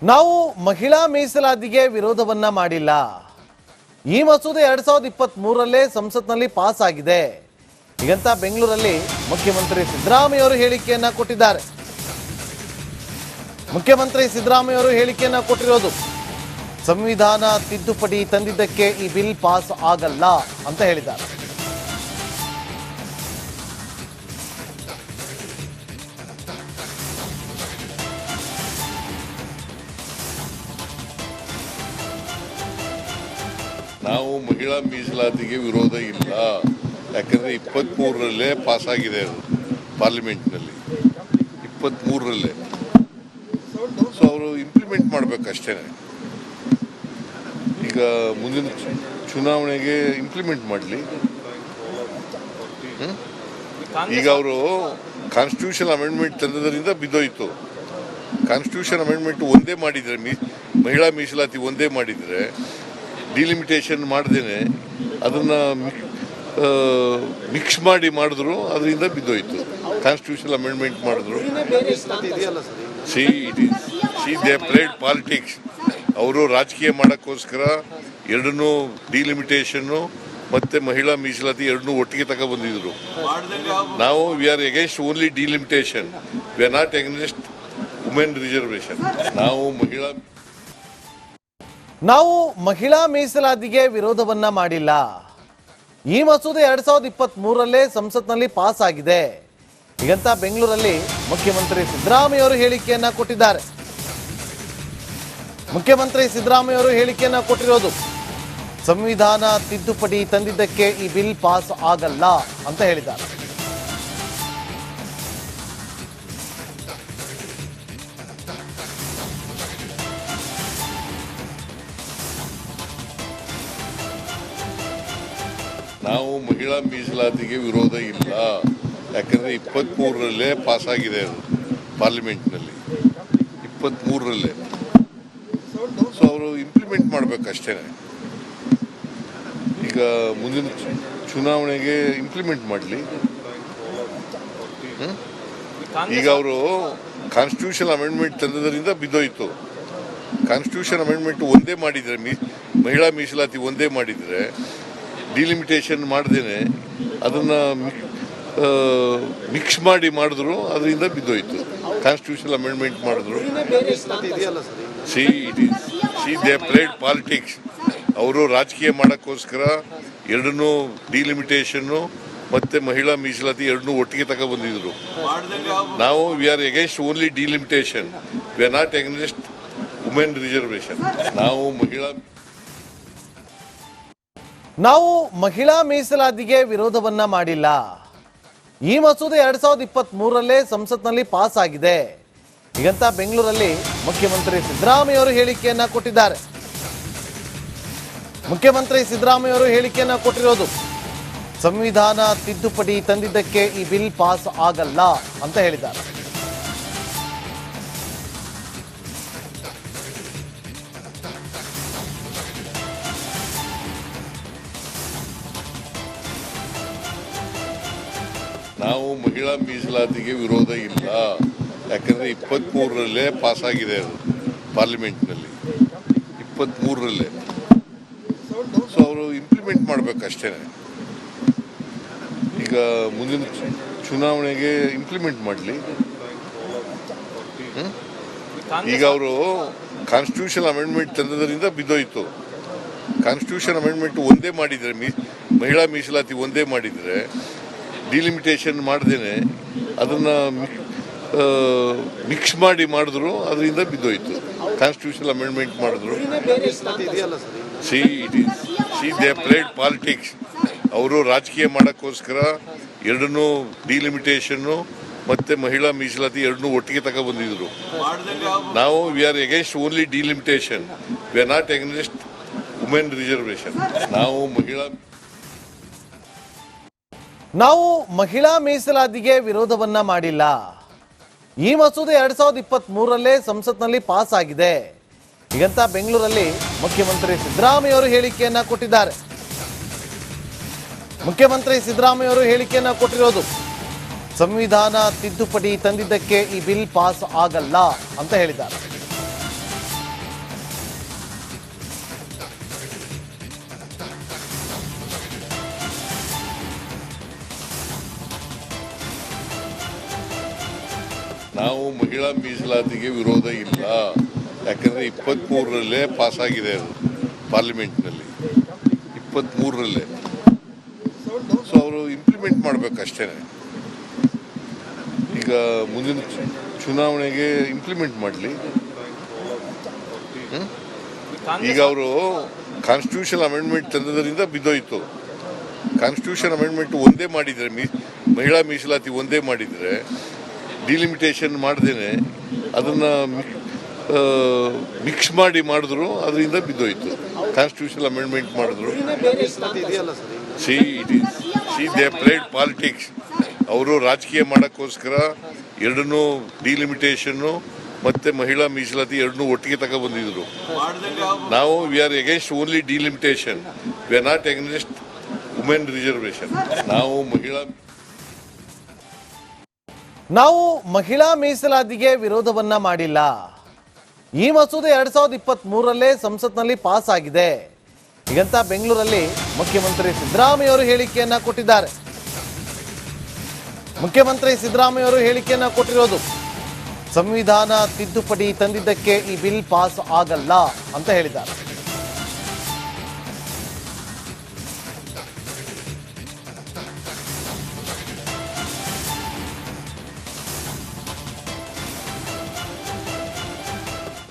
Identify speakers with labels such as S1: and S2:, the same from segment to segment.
S1: ನಾವು ಮಹಿಳಾ ಮೀಸಲಾತಿಗೆ ವಿರೋಧವನ್ನ ಮಾಡಿಲ್ಲ. ಈ ಮಸೂದೆ 2023ರಲ್ಲೇ ಸಂಸತ್ನಲ್ಲಿ ಪಾಸ್ ಆಗಿದೆ. ಹೀಗಂತ ಬೆಂಗಳೂರಲ್ಲಿ ಮುಖ್ಯಮಂತ್ರಿ ಸಿದ್ದರಾಮಯ್ಯ ಅವರು ಹೇಳಿಕೆಯನ್ನ ಕೊಟ್ಟಿದ್ದಾರೆ. ಮುಖ್ಯಮಂತ್ರಿ ಸಿದ್ದರಾಮಯ್ಯ ಅವರು ಹೇಳಿಕೆಯನ್ನ ಕೊಟ್ಟಿರೋದು ಸಂವಿಧಾನ ತಿದ್ದುಪಡಿ ತಂದಿದ್ದಕ್ಕೆ ಈ ಬಿಲ್ ಪಾಸ್ ಆಗಲ್ಲ ಅಂತ ಹೇಳಿದ್ದಾರೆ.
S2: ನಾವು ಮಹಿಳಾ ಮೀಸಲಾತಿಗೆ ವಿರೋಧ ಇಲ್ಲ. ಯಾಕಂದರೆ 23ರಲ್ಲೇ ಪಾಸ್ ಆಗಿದೆ, ಅದು ಪಾರ್ಲಿಮೆಂಟ್ನಲ್ಲಿ 23ರಲ್ಲೇ. ಸೊ ಅವರು ಇಂಪ್ಲಿಮೆಂಟ್ ಮಾಡಬೇಕಷ್ಟೇ. ಈಗ ಮುಂದಿನ ಚುನಾವಣೆಗೆ ಇಂಪ್ಲಿಮೆಂಟ್ ಮಾಡಲಿ. ಈಗ ಅವರು ಕಾನ್ಸ್ಟಿಟ್ಯೂಷನ್ ಅಮೆಂಡ್ಮೆಂಟ್ ತಂದದರಿಂದ ಬಿದ್ದೋಯ್ತು. ಕಾನ್ಸ್ಟಿಟ್ಯೂಷನ್ ಅಮೆಂಡ್ಮೆಂಟ್ ಒಂದೇ ಮಾಡಿದರೆ, ಮಹಿಳಾ ಮೀಸಲಾತಿ ಒಂದೇ ಮಾಡಿದರೆ, ಡಿಲಿಮಿಟೇಷನ್ ಮಾಡ್ದೇನೆ ಅದನ್ನು ಮಿಕ್ಸ್ ಮಾಡಿ ಮಾಡಿದ್ರು, ಅದರಿಂದ ಬಿದ್ದೋಯ್ತು. ಕಾನ್ಸ್ಟಿಟ್ಯೂಷನ್ ಅಮೆಂಡ್ಮೆಂಟ್ ಮಾಡಿದ್ರು. They played politics. ಅವರು ರಾಜಕೀಯ ಮಾಡೋಕ್ಕೋಸ್ಕರ ಎರಡನ್ನೂ, ಡಿಲಿಮಿಟೇಷನ್ನು ಮತ್ತು ಮಹಿಳಾ ಮೀಸಲಾತಿ ಎರಡನ್ನೂ ಒಟ್ಟಿಗೆ ತಗೊಬಂದಿದ್ರು. ನಾವು we are against only delimitation, we are not against women reservation.
S1: ನಾವು ಮಹಿಳಾ ಮೀಸಲಾತಿಗೆ ವಿರೋಧವನ್ನ ಮಾಡಿಲ್ಲ. ಈ ಮಸೂದೆ 2023ರಲ್ಲೇ ಸಂಸತ್ನಲ್ಲಿ ಪಾಸ್ ಆಗಿದೆ. ಹೀಗಂತ ಬೆಂಗಳೂರಲ್ಲಿ ಮುಖ್ಯಮಂತ್ರಿ ಸಿದ್ದರಾಮಯ್ಯ ಅವರು ಹೇಳಿಕೆಯನ್ನ ಕೊಟ್ಟಿದ್ದಾರೆ. ಮುಖ್ಯಮಂತ್ರಿ ಸಿದ್ದರಾಮಯ್ಯ ಅವರು ಹೇಳಿಕೆಯನ್ನ ಕೊಟ್ಟಿರೋದು ಸಂವಿಧಾನ ತಿದ್ದುಪಡಿ ತಂದಿದ್ದಕ್ಕೆ ಈ ಬಿಲ್ ಪಾಸ್ ಆಗಲ್ಲ ಅಂತ ಹೇಳಿದ್ದಾರೆ.
S2: ನಾವು ಮಹಿಳಾ ಮೀಸಲಾತಿಗೆ ವಿರೋಧ ಇಲ್ಲ. ಯಾಕಂದರೆ 23ರಲ್ಲೇ ಪಾಸ್ ಆಗಿದೆ, ಅದು ಪಾರ್ಲಿಮೆಂಟ್ನಲ್ಲಿ 23ರಲ್ಲೇ. ಸೊ ಅವರು ಇಂಪ್ಲಿಮೆಂಟ್ ಮಾಡಬೇಕಷ್ಟೇ. ಈಗ ಮುಂದಿನ ಚುನಾವಣೆಗೆ ಇಂಪ್ಲಿಮೆಂಟ್ ಮಾಡಲಿ. ಈಗ ಅವರು ಕಾನ್ಸ್ಟಿಟ್ಯೂಷನ್ ಅಮೆಂಡ್ಮೆಂಟ್ ತಂದದರಿಂದ ಬಿದ್ದೋಯ್ತು. ಕಾನ್ಸ್ಟಿಟ್ಯೂಷನ್ ಅಮೆಂಡ್ಮೆಂಟ್ ಒಂದೇ ಮಾಡಿದರೆ, ಮಹಿಳಾ ಮೀಸಲಾತಿ ಒಂದೇ ಮಾಡಿದರೆ, ಡಿಲಿಮಿಟೇಷನ್ ಮಾಡ್ದೇನೆ ಅದನ್ನು ಮಿಕ್ಸ್ ಮಾಡಿ ಮಾಡಿದ್ರು, ಅದರಿಂದ ಬಿದ್ದೋಯ್ತು. ಕಾನ್ಸ್ಟಿಟ್ಯೂಷನ್ ಅಮೆಂಡ್ಮೆಂಟ್ ಮಾಡಿದ್ರು. They played politics. ಅವರು ರಾಜಕೀಯ ಮಾಡೋಕ್ಕೋಸ್ಕರ ಎರಡನ್ನೂ, ಡಿಲಿಮಿಟೇಷನ್ನು ಮತ್ತು ಮಹಿಳಾ ಮೀಸಲಾತಿ ಎರಡನ್ನೂ ಒಟ್ಟಿಗೆ ತಗೊಬಂದಿದ್ರು. ನಾವು we are against only delimitation, we are not against women reservation.
S1: ನಾವು ಮಹಿಳಾ ಮೀಸಲಾತಿಗೆ ವಿರೋಧವನ್ನ ಮಾಡಿಲ್ಲ. ಈ ಮಸೂದೆ 2023ರಲ್ಲೇ ಸಂಸತ್ನಲ್ಲಿ ಪಾಸ್ ಆಗಿದೆ. ಹೀಗಂತ ಬೆಂಗಳೂರಲ್ಲಿ ಮುಖ್ಯಮಂತ್ರಿ ಸಿದ್ದರಾಮಯ್ಯ ಅವರು ಹೇಳಿಕೆಯನ್ನ ಕೊಟ್ಟಿದ್ದಾರೆ. ಮುಖ್ಯಮಂತ್ರಿ ಸಿದ್ದರಾಮಯ್ಯ ಅವರು ಹೇಳಿಕೆಯನ್ನ ಕೊಟ್ಟಿರೋದು ಸಂವಿಧಾನ ತಿದ್ದುಪಡಿ ತಂದಿದ್ದಕ್ಕೆ ಈ ಬಿಲ್ ಪಾಸ್ ಆಗಲ್ಲ ಅಂತ ಹೇಳಿದ್ದಾರೆ.
S2: ನಾವು ಮಹಿಳಾ ಮೀಸಲಾತಿಗೆ ವಿರೋಧ ಇಲ್ಲ. ಯಾಕಂದರೆ 23ರಲ್ಲೇ ಪಾಸ್ ಆಗಿದೆ, ಅದು ಪಾರ್ಲಿಮೆಂಟ್ನಲ್ಲಿ 23ರಲ್ಲೇ. ಸೊ ಅವರು ಇಂಪ್ಲಿಮೆಂಟ್ ಮಾಡಬೇಕಷ್ಟೇ. ಈಗ ಮುಂದಿನ ಚುನಾವಣೆಗೆ ಇಂಪ್ಲಿಮೆಂಟ್ ಮಾಡಲಿ. ಈಗ ಅವರು ಕಾನ್ಸ್ಟಿಟ್ಯೂಷನ್ ಅಮೆಂಡ್ಮೆಂಟ್ ತಂದದರಿಂದ ಬಿದ್ದೋಯ್ತು. ಕಾನ್ಸ್ಟಿಟ್ಯೂಷನ್ ಅಮೆಂಡ್ಮೆಂಟ್ ಒಂದೇ ಮಾಡಿದರೆ, ಮಹಿಳಾ ಮೀಸಲಾತಿ ಒಂದೇ ಮಾಡಿದರೆ, ಡಿಲಿಮಿಟೇಷನ್ ಮಾಡ್ದೇನೆ ಅದನ್ನು ಮಿಕ್ಸ್ ಮಾಡಿ ಮಾಡಿದ್ರು, ಅದರಿಂದ ಬಿದ್ದೋಯ್ತು. ಕಾನ್ಸ್ಟಿಟ್ಯೂಷನ್ ಅಮೆಂಡ್ಮೆಂಟ್ ಮಾಡಿದ್ರು. They played politics. ಅವರು ರಾಜಕೀಯ ಮಾಡೋಕ್ಕೋಸ್ಕರ ಎರಡನ್ನೂ, ಡಿಲಿಮಿಟೇಷನ್ನು ಮತ್ತು ಮಹಿಳಾ ಮೀಸಲಾತಿ ಎರಡನ್ನೂ ಒಟ್ಟಿಗೆ ತಗೊಬಂದಿದ್ರು. ನಾವು we are against only delimitation, we are not against women reservation.
S1: ನಾವು ಮಹಿಳಾ ಮೀಸಲಾತಿಗೆ ವಿರೋಧವನ್ನ ಮಾಡಿಲ್ಲ. ಈ ಮಸೂದೆ 2023ರಲ್ಲೇ ಸಂಸತ್ನಲ್ಲಿ ಪಾಸ್ ಆಗಿದೆ. ಹೀಗಂತ ಬೆಂಗಳೂರಲ್ಲಿ ಮುಖ್ಯಮಂತ್ರಿ ಸಿದ್ದರಾಮಯ್ಯ ಅವರು ಹೇಳಿಕೆಯನ್ನ ಕೊಟ್ಟಿದ್ದಾರೆ. ಮುಖ್ಯಮಂತ್ರಿ ಸಿದ್ದರಾಮಯ್ಯ ಅವರು ಹೇಳಿಕೆಯನ್ನ ಕೊಟ್ಟಿರೋದು ಸಂವಿಧಾನ ತಿದ್ದುಪಡಿ ತಂದಿದ್ದಕ್ಕೆ ಈ ಬಿಲ್ ಪಾಸ್ ಆಗಲ್ಲ ಅಂತ ಹೇಳಿದ್ದಾರೆ.
S2: ಮಹಿಳಾ ಮೀಸಲಾತಿಗೆ ವಿರೋಧ ಇಲ್ಲ. ಯಾಕಂದರೆ 23ರಲ್ಲೇ ಪಾಸಾಗಿದೆ ಅದು ಪಾರ್ಲಿಮೆಂಟ್ನಲ್ಲಿ, 23ರಲ್ಲೇ. ಸೊ ಅವರು ಇಂಪ್ಲಿಮೆಂಟ್ ಮಾಡಬೇಕಷ್ಟೇ. ಈಗ ಮುಂದಿನ ಚುನಾವಣೆಗೆ ಇಂಪ್ಲಿಮೆಂಟ್ ಮಾಡಲಿ. ಈಗ ಅವರು ಕಾನ್ಸ್ಟಿಟ್ಯೂಷನ್ ಅಮೆಂಡ್ಮೆಂಟ್ ತಂದದ್ರಿಂದ ಬಿದ್ದೋಯ್ತು. ಕಾನ್ಸ್ಟಿಟ್ಯೂಷನ್ ಅಮೆಂಡ್ಮೆಂಟ್ ಒಂದೇ ಮಾಡಿದರೆ, ಮಹಿಳಾ ಮೀಸಲಾತಿ ಒಂದೇ ಮಾಡಿದರೆ, ಡಿಲಿಮಿಟೇಷನ್ ಮಾಡ್ದೇನೆ ಅದನ್ನು ಮಿಕ್ಸ್ ಮಾಡಿ ಮಾಡಿದ್ರು, ಅದರಿಂದ ಬಿದ್ದೋಯ್ತು. ಕಾನ್ಸ್ಟಿಟ್ಯೂಷನ್ ಅಮೆಂಡ್ಮೆಂಟ್ ಮಾಡಿದ್ರು. They played politics. ಅವರು ರಾಜಕೀಯ ಮಾಡೋಕ್ಕೋಸ್ಕರ ಎರಡನ್ನೂ ಡಿಲಿಮಿಟೇಷನ್ನು ಮತ್ತು ಮಹಿಳಾ ಮೀಸಲಾತಿ ಎರಡನ್ನೂ ಒಟ್ಟಿಗೆ ತಗೊಬಂದಿದ್ರು. ನಾವು we are against only delimitation, we are not against women reservation.
S1: ನಾವು ಮಹಿಳಾ ಮೀಸಲಾತಿಗೆ ವಿರೋಧವನ್ನ ಮಾಡಿಲ್ಲ. ಈ ಮಸೂದೆ 2023ರಲ್ಲೇ ಸಂಸತ್ನಲ್ಲಿ ಪಾಸ್ ಆಗಿದೆ. ಹೀಗಂತ ಬೆಂಗಳೂರಲ್ಲಿ ಮುಖ್ಯಮಂತ್ರಿ ಸಿದ್ದರಾಮಯ್ಯ ಅವರು ಹೇಳಿಕೆಯನ್ನ ಕೊಟ್ಟಿದ್ದಾರೆ. ಮುಖ್ಯಮಂತ್ರಿ ಸಿದ್ದರಾಮಯ್ಯ ಅವರು ಹೇಳಿಕೆಯನ್ನ ಕೊಟ್ಟಿರೋದು, ಸಂವಿಧಾನ ತಿದ್ದುಪಡಿ ತಂದಿದ್ದಕ್ಕೆ ಈ ಬಿಲ್ ಪಾಸ್ ಆಗಲ್ಲ ಅಂತ ಹೇಳಿದ್ದಾರೆ.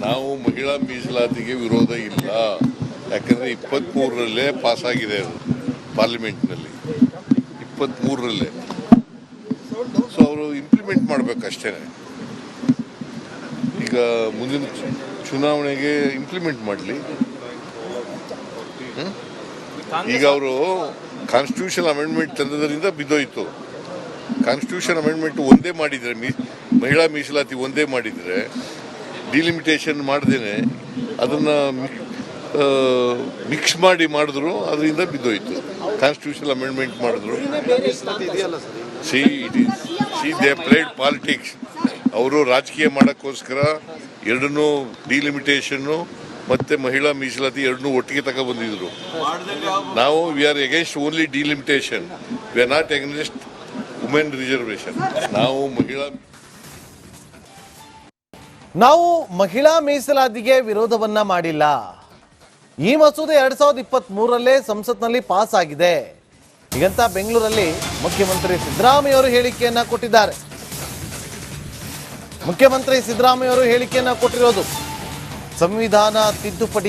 S2: ನಾವು ಮಹಿಳಾ ಮೀಸಲಾತಿಗೆ ವಿರೋಧ ಇಲ್ಲ. ಯಾಕಂದರೆ 23ರಲ್ಲೇ ಪಾಸಾಗಿದೆ ಅದು ಪಾರ್ಲಿಮೆಂಟ್ನಲ್ಲಿ, 23ರಲ್ಲೇ. ಸೊ ಅವರು ಇಂಪ್ಲಿಮೆಂಟ್ ಮಾಡಬೇಕಷ್ಟೇ. ಈಗ ಮುಂದಿನ ಚುನಾವಣೆಗೆ ಇಂಪ್ಲಿಮೆಂಟ್ ಮಾಡಲಿ. ಈಗ ಅವರು ಕಾನ್ಸ್ಟಿಟ್ಯೂಷನ್ ಅಮೆಂಡ್ಮೆಂಟ್ ತಂದದ್ರಿಂದ ಬಿದ್ದೋಯ್ತು. ಕಾನ್ಸ್ಟಿಟ್ಯೂಷನ್ ಅಮೆಂಡ್ಮೆಂಟ್ ಒಂದೇ ಮಾಡಿದರೆ, ಮಹಿಳಾ ಮೀಸಲಾತಿ ಒಂದೇ ಮಾಡಿದರೆ, ಡಿಲಿಮಿಟೇಷನ್ ಮಾಡ್ದೇನೆ ಅದನ್ನು ಮಿಕ್ಸ್ ಮಾಡಿ ಮಾಡಿದ್ರು, ಅದರಿಂದ ಬಿದ್ದೋಯ್ತು. ಕಾನ್ಸ್ಟಿಟ್ಯೂಷನ್ ಅಮೆಂಡ್ಮೆಂಟ್ ಮಾಡಿದ್ರು. They played politics. ಅವರು ರಾಜಕೀಯ ಮಾಡೋಕ್ಕೋಸ್ಕರ ಎರಡನ್ನೂ ಡಿಲಿಮಿಟೇಷನ್ನು ಮತ್ತು ಮಹಿಳಾ ಮೀಸಲಾತಿ ಎರಡನ್ನೂ ಒಟ್ಟಿಗೆ ತಗೊಬಂದಿದ್ರು. ನಾವು we are against only delimitation, we are not against women reservation.
S1: ನಾವು ಮಹಿಳಾ ಮೀಸಲಾತಿಗೆ ವಿರೋಧವನ್ನ ಮಾಡಿಲ್ಲ. ಈ ಮಸೂದೆ 2023ರಲ್ಲೇ ಸಂಸತ್ನಲ್ಲಿ ಪಾಸ್ ಆಗಿದೆ. ಹೀಗಂತ ಬೆಂಗಳೂರಲ್ಲಿ ಮುಖ್ಯಮಂತ್ರಿ ಸಿದ್ದರಾಮಯ್ಯ ಅವರು ಹೇಳಿಕೆಯನ್ನ ಕೊಟ್ಟಿದ್ದಾರೆ. ಮುಖ್ಯಮಂತ್ರಿ ಸಿದ್ದರಾಮಯ್ಯ ಅವರು ಹೇಳಿಕೆಯನ್ನ ಕೊಟ್ಟಿರೋದು, ಸಂವಿಧಾನ ತಿದ್ದುಪಡಿ